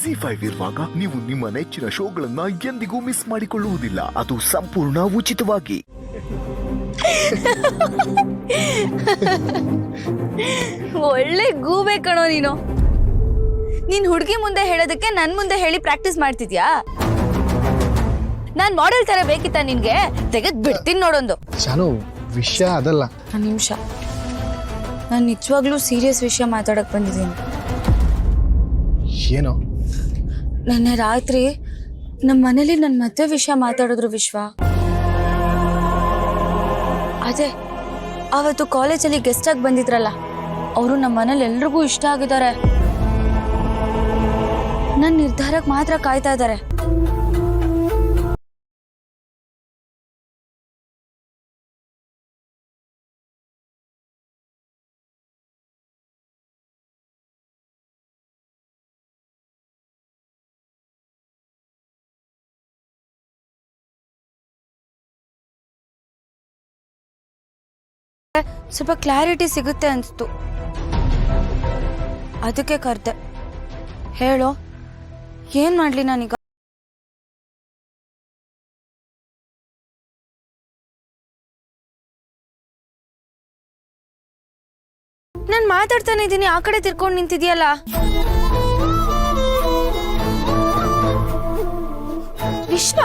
ZEE5 ಇರುವಾಗ ನೀವು ನಿಮ್ಮ ನೆಚ್ಚಿನ ಶೋಗಳನ್ನ ಎಂದಿಗೂ ಮಿಸ್ ಮಾಡಿಕೊಳ್ಳುವುದಿಲ್ಲ. ಅದು ಸಂಪೂರ್ಣ ಉಚಿತವಾಗಿ. ಒಳ್ಳೆ ಗೂಬೆ ಕಣೋ ನೀನು. ನೀನ್ ಹುಡುಗಿ ಮುಂದೆ ಹೇಳೋದಕ್ಕೆ ನನ್ ಮುಂದೆ ಹೇಳಿ ಪ್ರಾಕ್ಟೀಸ್ ಮಾಡ್ತಿದ್ಯಾ? ನಾನ್ ಮಾಡೆಲ್ ತರ ಬೇಕಿತ್ತ ನಿನ್ಗೆ? ತೆಗೆದ್ ಬಿಡ್ತೀನಿ ನೋಡೊಂದು. ಜಾನು, ವಿಷಯ ಅದಲ್ಲ. ಒಂದು ನಿಮಿಷ, ನಾನು ನಿಜವಾಗ್ಲೂ ಸೀರಿಯಸ್ ವಿಷಯ ಮಾತಾಡಕ್ ಬಂದಿದ್ದೀನಿ. ಏನು? ನೆನ್ನೆ ರಾತ್ರಿ ನಮ್ಮ ಮನೇಲಿ ನನ್ನ ಮದುವೆ ವಿಷಯ ಮಾತಾಡಿದ್ರು ವಿಶ್ವ. ಅದೇ ಅವತ್ತು ಕಾಲೇಜಲ್ಲಿ ಗೆಸ್ಟ್ ಆಗಿ ಬಂದಿದ್ರಲ್ಲ, ಅವರು ನಮ್ಮ ಮನೇಲಿ ಎಲ್ರಿಗೂ ಇಷ್ಟ ಆಗಿದ್ದಾರೆ. ನನ್ನ ನಿರ್ಧಾರಕ್ಕೆ ಮಾತ್ರ ಕಾಯ್ತಾ ಇದ್ದಾರೆ. ಸ್ವಲ್ಪ ಕ್ಲಾರಿಟಿ ಸಿಗುತ್ತೆ ಅನ್ಸ್ತು, ಅದಕ್ಕೆ ಕರ್ದೆ. ಹೇಳೋ, ಏನ್ ಮಾಡ್ಲಿ ನಾನೀಗ? ನಾನ್ ಮಾತಾಡ್ತಾನೆ ಇದ್ದೀನಿ, ಆ ಕಡೆ ತಿರ್ಕೊಂಡು ನಿಂತಿದ್ಯಲ್ಲ. ವಿಶ್ವ,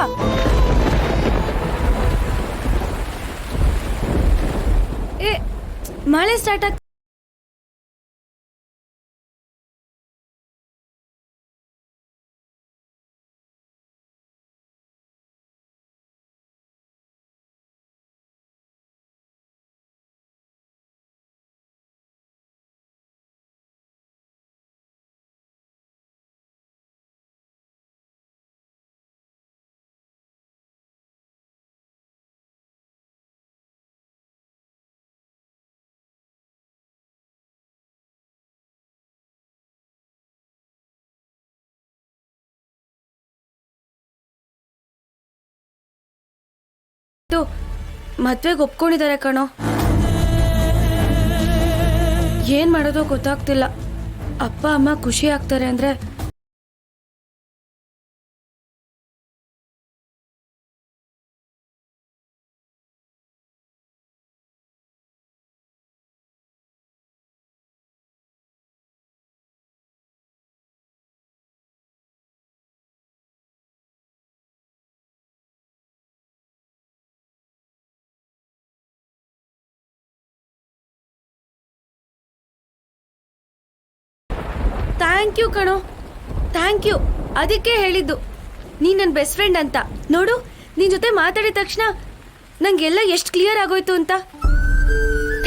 ಮಳೆ ಸ್ಟಾರ್ಟ್ ಆಗ್ತ. ಮದ್ವೆಗೆ ಒಪ್ಕೊಂಡಿದ್ದಾರೆ ಕಣೋ. ಏನ್ ಮಾಡೋದೋ ಗೊತ್ತಾಗ್ತಿಲ್ಲ. ಅಪ್ಪ ಅಮ್ಮ ಖುಷಿ ಆಗ್ತಾರೆ ಅಂದ್ರೆ ಥ್ಯಾಂಕ್ ಯು ಕಣೋ, ಥ್ಯಾಂಕ್ ಯು. ಅದಕ್ಕೆ ಹೇಳಿದ್ದು ನೀ ನನ್ನ ಬೆಸ್ಟ್ ಫ್ರೆಂಡ್ ಅಂತ. ನೋಡು, ನಿನ್ ಜೊತೆ ಮಾತಾಡಿದ ತಕ್ಷಣ ನಂಗೆಲ್ಲ ಎಷ್ಟು ಕ್ಲಿಯರ್ ಆಗೋಯ್ತು ಅಂತ.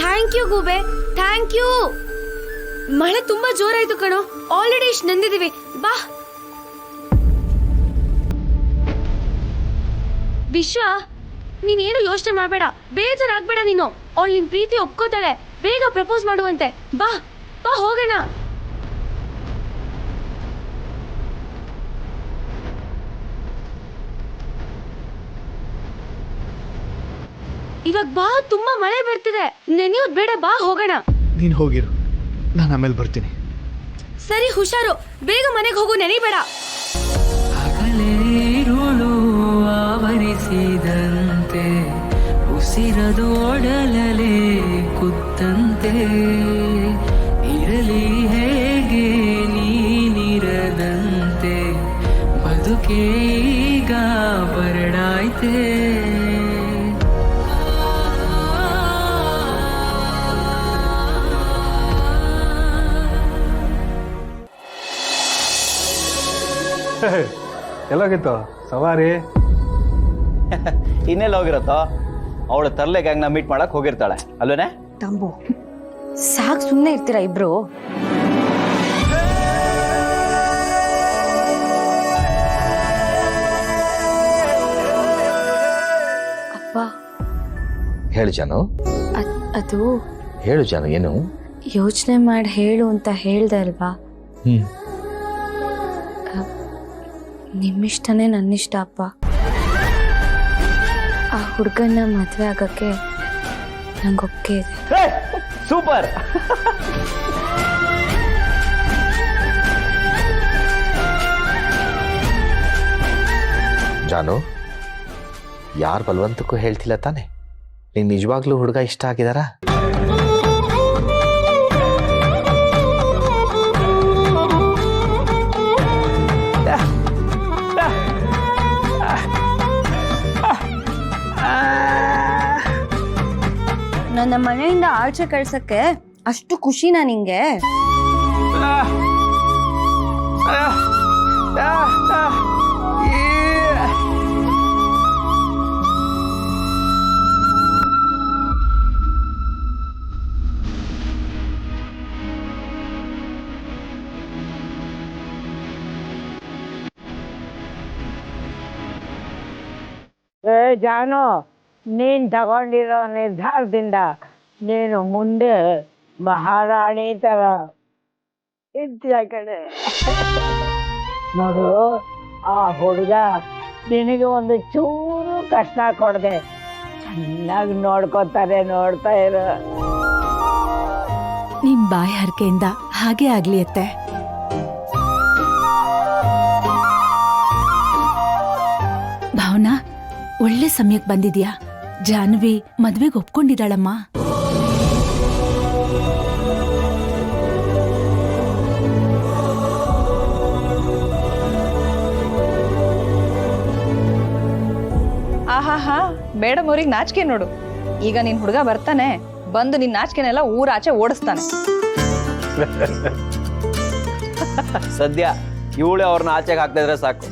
ಥ್ಯಾಂಕ್ ಯು ಗೂಬೆ, ಥ್ಯಾಂಕ್ ಯು. ಮಳೆ ತುಂಬಾ ಜೋರಾಯ್ತು ಕಣೋ, ಆಲ್ರೆಡಿ ಇಷ್ಟು ನಂದಿದೀವಿ. ಬಾ ವಿಶ್ವ, ನೀನೇನು ಯೋಚನೆ ಮಾಡಬೇಡ, ಬೇಜಾರಾಗ್ಬೇಡ ನೀನು. ಅವಳು ನಿನ್ ಪ್ರೀತಿ ಒಪ್ಕೋತಾಳೆ. ಬೇಗ ಪ್ರಪೋಸ್ ಮಾಡುವಂತೆ. ಬಾ ಬಾ ಹೋಗೋಣ. ಇವಾಗ ಬಾ, ತುಂಬಾ ಮಳೆ ಬರ್ತಿದೆ. ನೆನೆಯೋದು ಬೇಡ, ಬಾ ಹೋಗೋಣ. ನೀನು ಹೋಗಿರು, ನಾನು ಆಮೇಲೆ ಬರ್ತೀನಿ. ಸರಿ, ಹುಷಾರು. ಬೇಗ ಮನೆಗೆ ಹೋಗು, ನೆನಿಬೇಡ. ಹಗಲೇರುಳು ಆವರಿಸಿದಂತೆ ಉಸಿರದು ಒಡಲಲೆ ಕುತ್ತಂತೆ ಇರಲಿ ಹೇಗೆ ನೀನಿರದಂತೆ ಬದುಕೀಗ ಬರಡಾಯ್ತೆ. ಎಲ್ಲೋಗಿತ್ತು ಸವಾರಿ? ಇನ್ನೆಲ್ಲ ಹೋಗಿರತ್ತೋ? ಅವಳು ತರ್ಲೆ ಗ್ಯಾಂಗ್ನ ಮೀಟ್ ಮಾಡಕ್ ಹೋಗಿರ್ತಾಳೆ ಅಲ್ವೇನೆ? ತಂಬು ಸಾಕ್, ಸುಮ್ಮನೆ ಇರ್ತೀರಾ ಇಬ್ರು? ಅಪ್ಪ ಹೇಳು ಜಾನು. ಅದು ಹೇಳು ಜಾನು. ಏನು ಯೋಚನೆ ಮಾಡಿ ಹೇಳು ಅಂತ ಹೇಳ್ದೆ ಅಲ್ವಾ? ನಿಮ್ಮಿಷ್ಟನೇ ನನ್ನಿಷ್ಟ ಅಪ್ಪ. ಆ ಹುಡುಗನ್ನ ಮದುವೆ ಆಗಕ್ಕೆ ನಂಗೆ ಒಪ್ಪಿಗೆ ಇದೆ. ಜಾನು, ಯಾರು ಬಲವಂತಕ್ಕೂ ಹೇಳ್ತಿಲ್ಲ ತಾನೆ? ನಿಂಗೆ ನಿಜವಾಗ್ಲೂ ಹುಡುಗ ಇಷ್ಟ ಆಗಿದಾರಾ? ನನ್ನ ಮನೆಯಿಂದ ಆಚೆ ಕಳ್ಸಕ್ಕೆ ಅಷ್ಟು ಖುಷಿನಾ ನಿಂಗೆ? ಜಾನು, ನೀನ್ ತಗೊಂಡಿರೋ ನಿರ್ಧಾರದಿಂದ ನೀನು ಮುಂದೆ ಮಹಾರಾಣಿ ತರ ಇದ್ದೀಯ ಕಡೆ. ನೋಡು, ಆ ಹುಡುಗ ನಿನಗೆ ಒಂದು ಚೂರು ಕಷ್ಟ ಕೊಡದೆ ಚೆನ್ನಾಗಿ ನೋಡ್ಕೊತಾರೆ, ನೋಡ್ತಾ ಇರು. ನಿಮ್ ಬಾಯಿ ಹರಕೆಯಿಂದ ಹಾಗೆ ಆಗ್ಲಿ ಅತ್ತೆ. ಭಾವನಾ, ಒಳ್ಳೆ ಸಮಯಕ್ಕೆ ಬಂದಿದ್ಯಾ. ಜಾನ್ವಿ ಮದ್ವೆಗೆ ಒಪ್ಕೊಂಡಿದ್ದಾಳಮ್ಮ. ಆಹಾಹಾ, ಮೇಡಮ್ ಅವ್ರಿಗೆ ನಾಚಿಕೆ ನೋಡು. ಈಗ ನಿನ್ ಹುಡುಗ ಬರ್ತಾನೆ, ಬಂದು ನಿನ್ ನಾಚಿಕೆನೆಲ್ಲ ಊರಾಚೆ ಓಡಿಸ್ತಾನೆ. ಸದ್ಯ ಇವಳೆ ಅವ್ರನ್ನ ಆಚೆಗೆ ಹಾಕ್ತಾ ಇದ್ರೆ ಸಾಕು.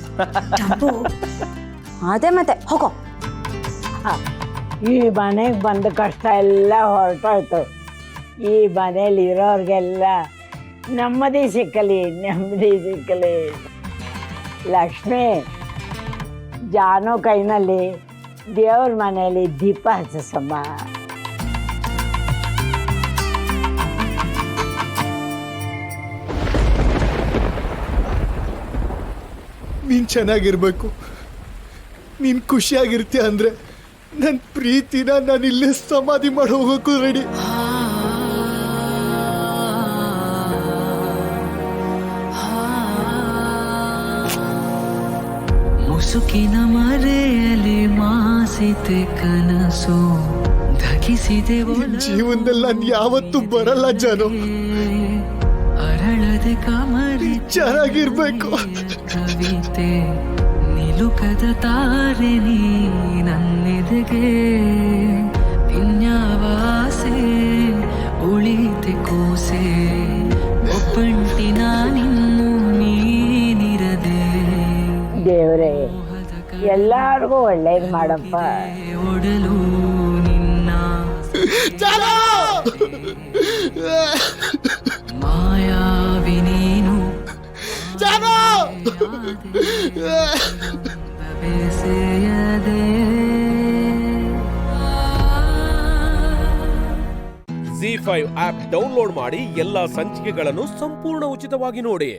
ಅದೇ ಮತ್ತೆ ಹೋಗೋ. ಈ ಮನೆಗೆ ಬಂದ ಕಷ್ಟ ಎಲ್ಲ ಹೊರಟೋಯ್ತು. ಈ ಮನೇಲಿ ಇರೋರ್ಗೆಲ್ಲ ನೆಮ್ಮದಿ ಸಿಕ್ಕಲಿ, ನೆಮ್ಮದಿ ಸಿಕ್ಕಲಿ. ಲಕ್ಷ್ಮಿ, ಜಾನು ಕೈನಲ್ಲಿ ದೇವ್ರ ಮನೆಯಲ್ಲಿ ದೀಪ ಹಚ್ಚಸಮ್ಮ. ನೀನು ಚೆನ್ನಾಗಿರ್ಬೇಕು, ನೀನು ಖುಷಿಯಾಗಿರ್ತೀಯ ಅಂದರೆ ನನ್ನ ಪ್ರೀತಿನ ನಾನು ಇಲ್ಲೇ ಸಮಾಧಿ ಮಾಡಿ ಹೋಗೋಕ್ಕೂ ರೆಡಿ. ಮುಸುಕಿನ ಮರೆಯಲಿ ಮಾಸಿತೆ ಕನಸು ಧಗಿಸಿದೆ ಜೀವನದಲ್ಲಿ ನಾನು ಯಾವತ್ತೂ ಬರಲ್ಲ ಜಾನು. ಅರಳದೆ ಕಮರಿ ಚೆನ್ನಾಗಿರ್ಬೇಕು. ಕವಿತೆ ನಿಲುಕದ ತಾರೆ ನೀ ನನ್ನೆದೆಗೆ. ಇನ್ಯಾವಾಸೆ ಉಳಿತೆ ಕೋಸೆ, ಒಬ್ಬಂಟಿ ನಾನಿನ್ನು ನೀನಿರದೆ. ದೇವ್ರೆ, ಎಲ್ಲಾರ್ಗೂ ಒಳ್ಳೇದು ಮಾಡಪ್ಪ. ಒಡಲು ನಿನ್ನ ಮಾಯಾವಿ ನೀನು ಬೇಸೆಯದೆ. ZEE5 ಆಪ್ ಡೌನ್ಲೋಡ್ ಮಾಡಿ ಎಲ್ಲಾ ಸಂಚಿಕೆಗಳನ್ನು ಸಂಪೂರ್ಣ ಉಚಿತವಾಗಿ ನೋಡಿ.